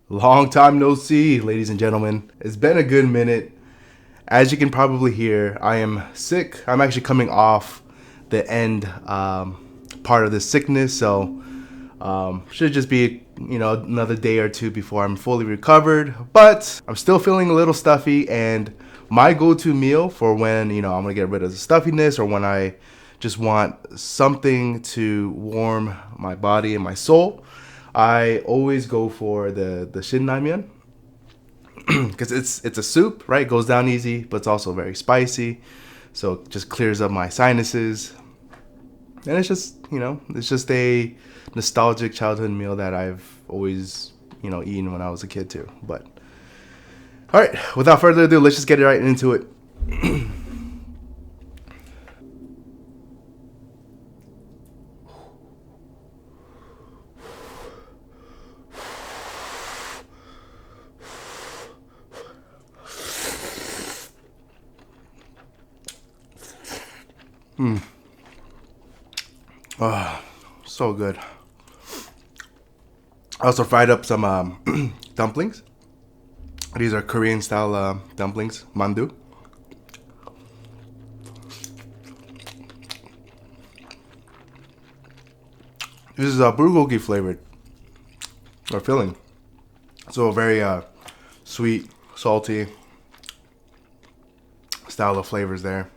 Long time no see, ladies and gentlemen. It's been a good minute. As you can probably hear, I am sick. I'm actually coming off the end part of the sickness, so should just be another day or two before I'm fully recovered. But I'm still feeling a little stuffy, and my go-to meal for when I'm gonna get rid of the stuffiness or when I just want something to warm my body and my soul, I always go for the Shin Ramyun because it's a soup, right? It goes down easy, but it's also very spicy, so it just clears up my sinuses. And it's just a nostalgic childhood meal that I've always eaten when I was a kid too. But all right, without further ado, let's just get right into it. Oh, so good. I also fried up some dumplings. These are Korean style dumplings, mandu. This is bulgogi flavored or filling, so very sweet, salty style of flavors there.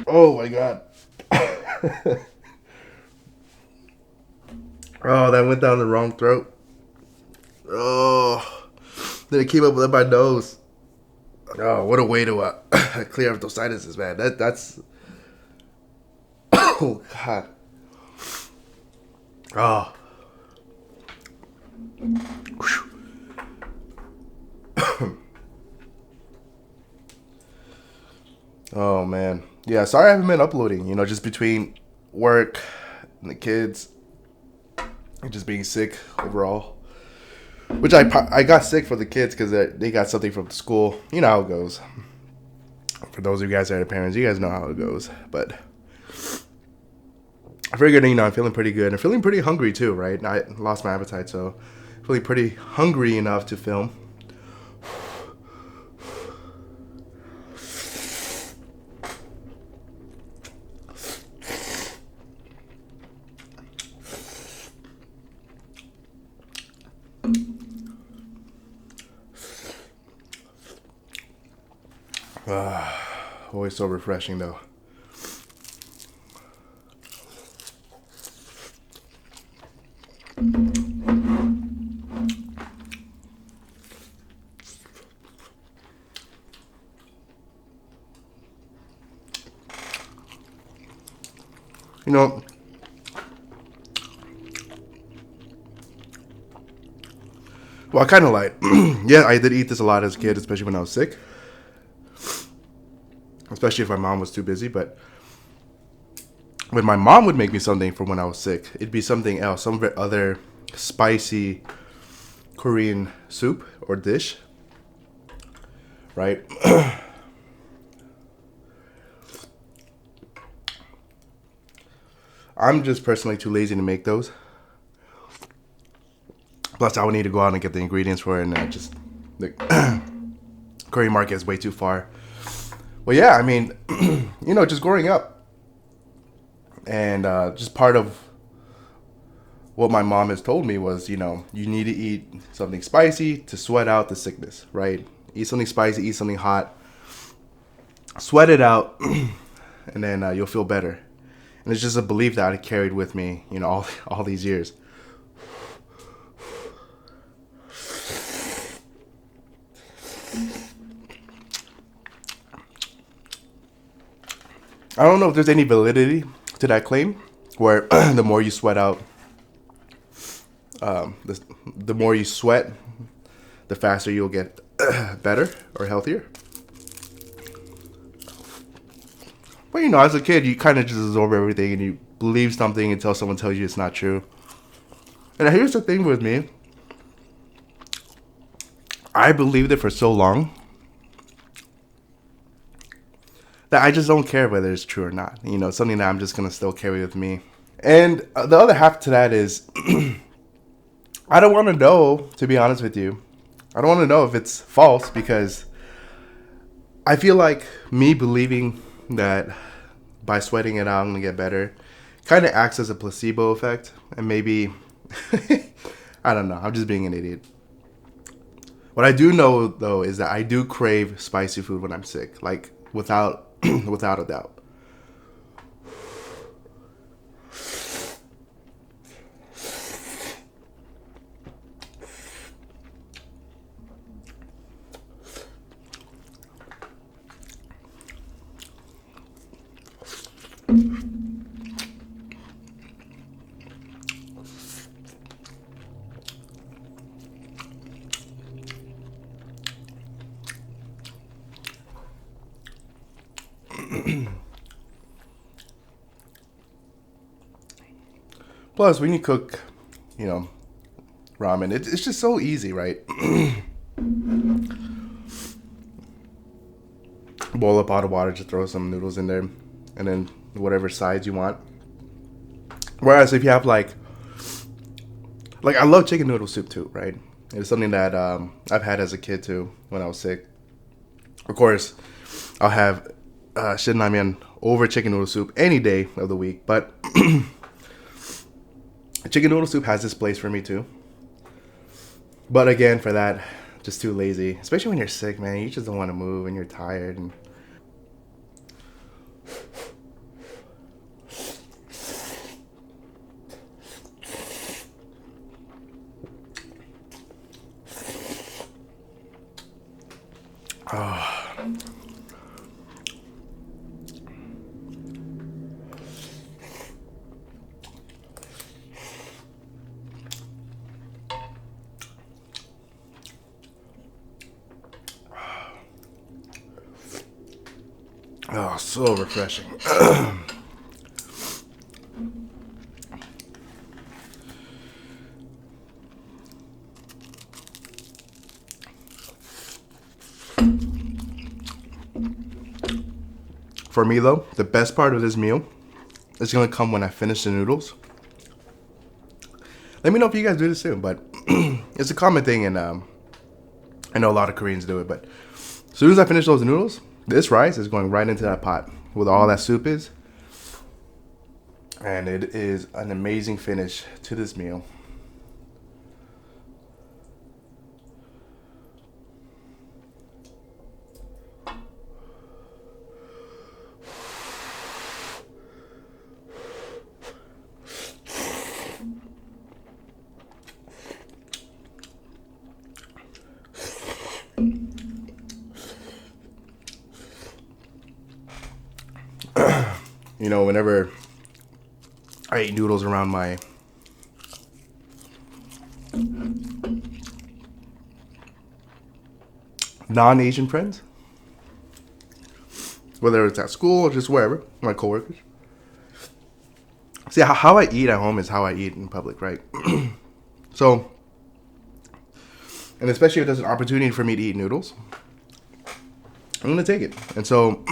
Oh my god. Oh, that went down the wrong throat. Oh, then it came up with my nose. Oh, what a way to clear up those sinuses, man. That's oh god. Oh. Oh man. Yeah, sorry I haven't been uploading. Just between work and the kids and just being sick overall. Which I got sick for the kids because they got something from school. You know how it goes. For those of you guys that are parents, you guys know how it goes. But I figured, I'm feeling pretty good. I'm feeling pretty hungry too, right? I lost my appetite, so feeling pretty hungry enough to film. Always so refreshing though. You know, well, I kind of like, yeah, I did eat this a lot as a kid, especially when I was sick. Especially if my mom was too busy. But when my mom would make me something for when I was sick, it'd be something else, some other spicy Korean soup or dish, right? I'm just personally too lazy to make those. Plus, I would need to go out and get the ingredients for it, and the Korean market is way too far. Well, yeah, I mean, just growing up, and just part of what my mom has told me was, you need to eat something spicy to sweat out the sickness, right? Eat something spicy, eat something hot, sweat it out, and then you'll feel better. And it's just a belief that I carried with me, all these years. I don't know if there's any validity to that claim, where the more you sweat out, the more you sweat, the faster you'll get better or healthier. But you know, as a kid, you kind of just absorb everything and you believe something until someone tells you it's not true. And here's the thing with me. I believed it for so long that I just don't care whether it's true or not. You know, something that I'm just going to still carry with me. And the other half to that is I don't want to know, to be honest with you. I don't want to know if it's false because I feel like me believing that by sweating it out I'm going to get better kind of acts as a placebo effect. And maybe, I don't know, I'm just being an idiot. What I do know, though, is that I do crave spicy food when I'm sick, like without without a doubt. Plus, when you cook, you know, ramen, it's just so easy, right? Boil a pot of water, just throw some noodles in there, and then whatever sides you want. Whereas if you have like I love chicken noodle soup too, right? It's something that I've had as a kid too when I was sick. Of course, I'll have Shin Ramyun over chicken noodle soup any day of the week, but chicken noodle soup has this place for me too. But again, for that, just too lazy. Especially when you're sick, man. You just don't want to move and you're tired. And oh, so refreshing. For me, though, the best part of this meal is going to come when I finish the noodles. Let me know if you guys do this too, but it's a common thing, and I know a lot of Koreans do it, but as soon as I finish those noodles, this rice is going right into that pot with all that soup is. And it is an amazing finish to this meal. You know, whenever I eat noodles around my non-Asian friends, whether it's at school or just wherever, my coworkers. See, how I eat at home is how I eat in public, right? So, and especially if there's an opportunity for me to eat noodles, I'm gonna take it. And so,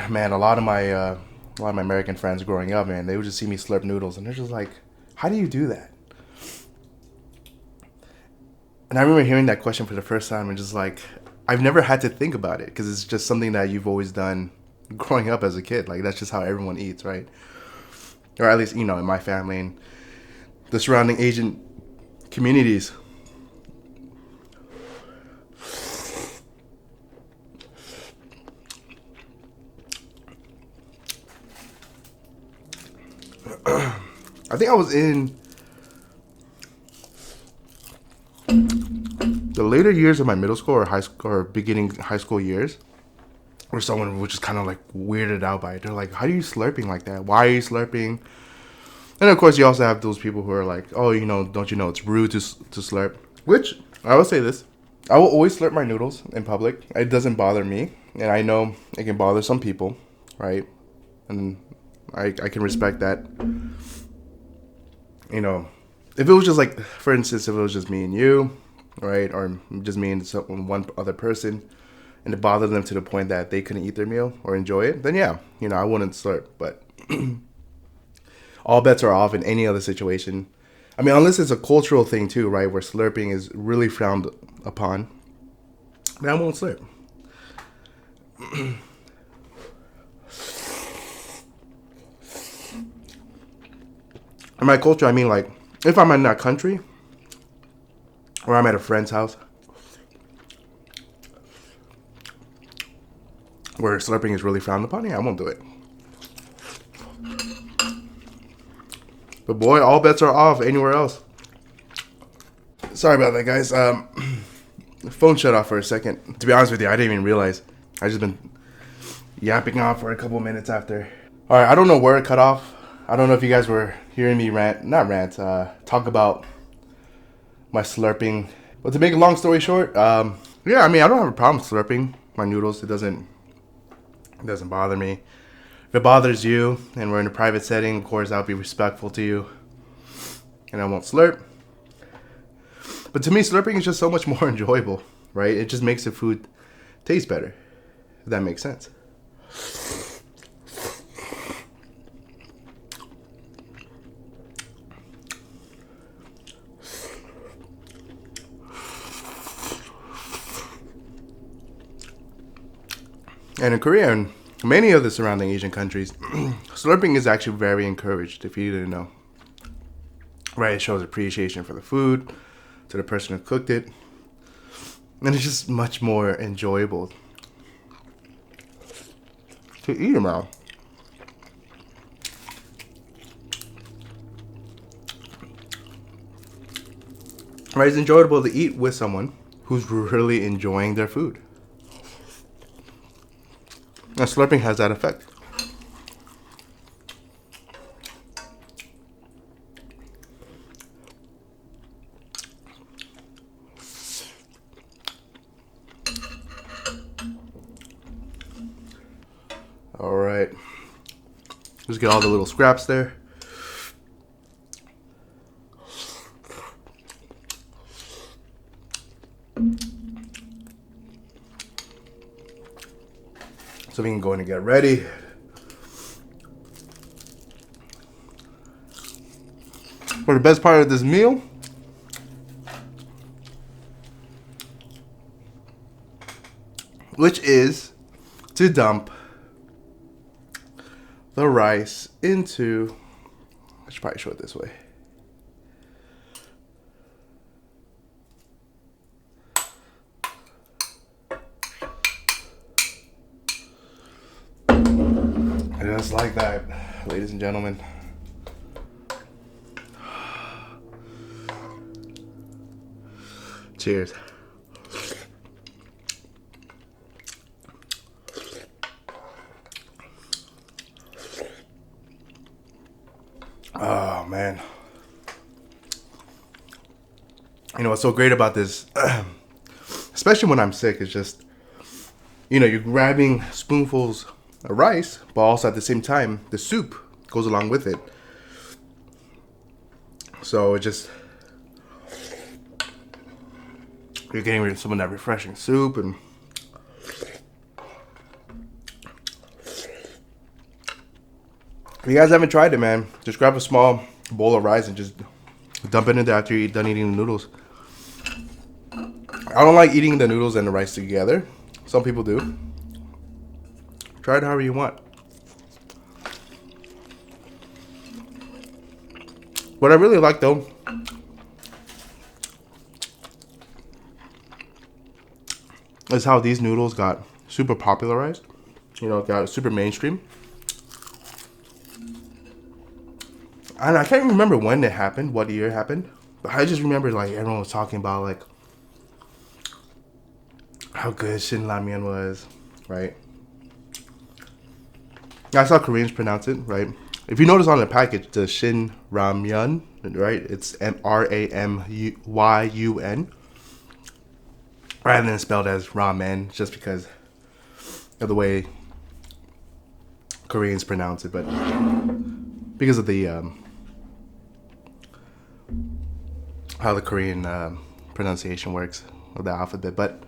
man, a lot of my American friends growing up, man, they would just see me slurp noodles, and they're just like, "How do you do that?" And I remember hearing that question for the first time, and just like, I've never had to think about it because it's just something that you've always done growing up as a kid. Like, that's just how everyone eats, right? Or at least, you know, in my family and the surrounding Asian communities. I think I was in the later years of my middle school or high school or beginning high school years, where someone was just kind of like weirded out by it. They're like, "How are you slurping like that? Why are you slurping?" And of course, you also have those people who are like, "Oh, you know, don't you know it's rude to slurp?" Which, I will say this. I will always slurp my noodles in public. It doesn't bother me. And I know it can bother some people, right? And I can respect that. You know, if it was just like, for instance, if it was just me and you, right? Or just me and one other person, and it bothered them to the point that they couldn't eat their meal or enjoy it, then yeah, I wouldn't slurp. But all bets are off in any other situation. I mean, unless it's a cultural thing too, right? Where slurping is really frowned upon, then I won't slurp. In my culture, I mean, like, if I'm in that country, or I'm at a friend's house, where slurping is really frowned upon, yeah, I won't do it. But boy, all bets are off anywhere else. Sorry about that, guys. The phone shut off for a second. To be honest with you, I didn't even realize. I just been yapping off for a couple minutes after. All right, I don't know where it cut off. I don't know if you guys were hearing me talk about my slurping. But to make a long story short, yeah, I mean, I don't have a problem slurping my noodles. It doesn't bother me. If it bothers you and we're in a private setting, of course, I'll be respectful to you and I won't slurp. But to me, slurping is just so much more enjoyable, right? It just makes the food taste better, if that makes sense. And in Korea and many of the surrounding Asian countries, slurping is actually very encouraged, if you didn't know. Right, it shows appreciation for the food, to the person who cooked it. And it's just much more enjoyable to eat them out. Right, it's enjoyable to eat with someone who's really enjoying their food. And slurping has that effect. All right. Just get all the little scraps there. So we can go in and get ready. For the best part of this meal, which is to dump the rice into, I should probably show it this way. Just like that, ladies and gentlemen. Cheers. Oh, man. You know what's so great about this, especially when I'm sick, is just, you're grabbing spoonfuls of rice, but also at the same time, the soup goes along with it. So it just, you're getting some of that refreshing soup. And if you guys haven't tried it, man, just grab a small bowl of rice and just dump it in there after you're done eating the noodles. I don't like eating the noodles and the rice together. Some people do. Try it however you want. What I really like, though, is how these noodles got super popularized. Got super mainstream. And I can't remember when it happened, what year it happened. But I just remember, like, everyone was talking about, like, how good Shin Ramyun was, right? I saw Koreans pronounce it, right? If you notice on the package, the Shin Ramyun, right? It's Ramyun, rather than spelled as ramen, just because of the way Koreans pronounce it, but because of the how the Korean pronunciation works of the alphabet. But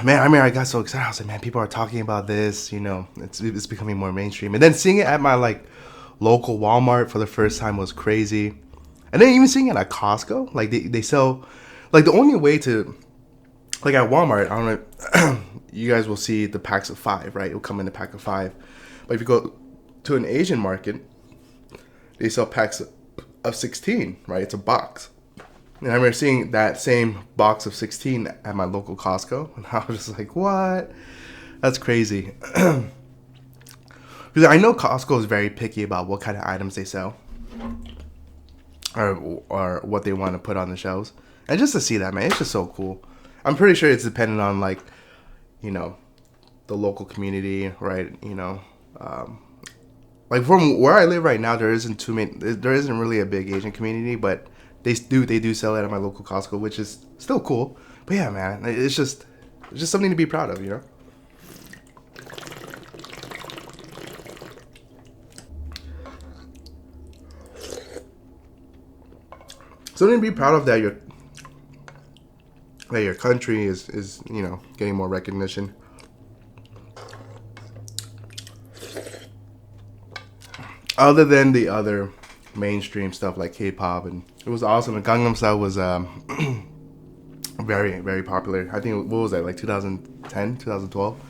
man, I mean, I got so excited. I was like, man, people are talking about this. You know, it's becoming more mainstream. And then seeing it at my like local Walmart for the first time was crazy. And then even seeing it at Costco, like they sell, like the only way to, like at Walmart, I don't know, you guys will see the packs of 5, right? It'll come in a pack of 5. But if you go to an Asian market, they sell packs of 16, right? It's a box. And I remember seeing that same box of 16 at my local Costco, and I was just like, what? That's crazy. Because I know Costco is very picky about what kind of items they sell, or what they want to put on the shelves. And just to see that, man, it's just so cool. I'm pretty sure it's dependent on, like, you know, the local community, right? You know, like from where I live right now, there isn't really a big Asian community, but they do sell it at my local Costco, which is still cool. But yeah, man, it's just something to be proud of, you know. Something to be proud of, that your country is you know, getting more recognition. Other than the other mainstream stuff like K-pop, and it was awesome. And Gangnam Style was very, very popular. I think, what was that, like 2010, 2012?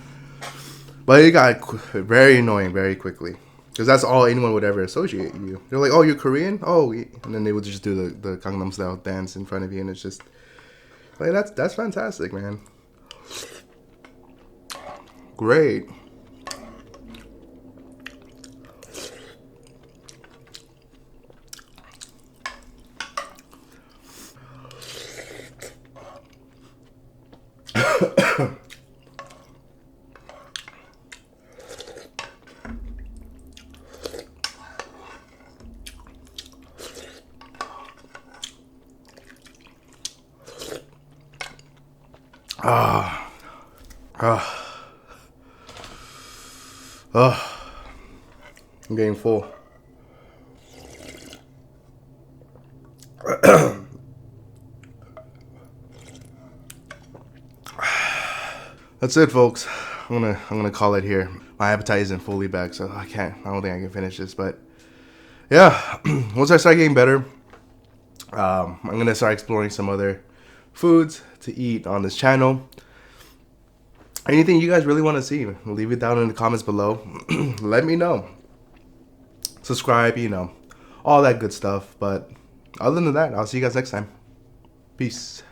But it got very annoying very quickly, because that's all anyone would ever associate you. They're like, oh, you're Korean? Oh, and then they would just do the Gangnam Style dance in front of you, and it's just like, that's fantastic, man. Great. Ah, I'm getting full. That's it, folks. I'm gonna call it here. My appetite isn't fully back, so I don't think I can finish this. But yeah, once I start getting better, I'm gonna start exploring some other foods to eat on this channel. Anything you guys really want to see, leave it down in the comments below. Let me know. Subscribe, you know, all that good stuff. But other than that, I'll see you guys next time. Peace.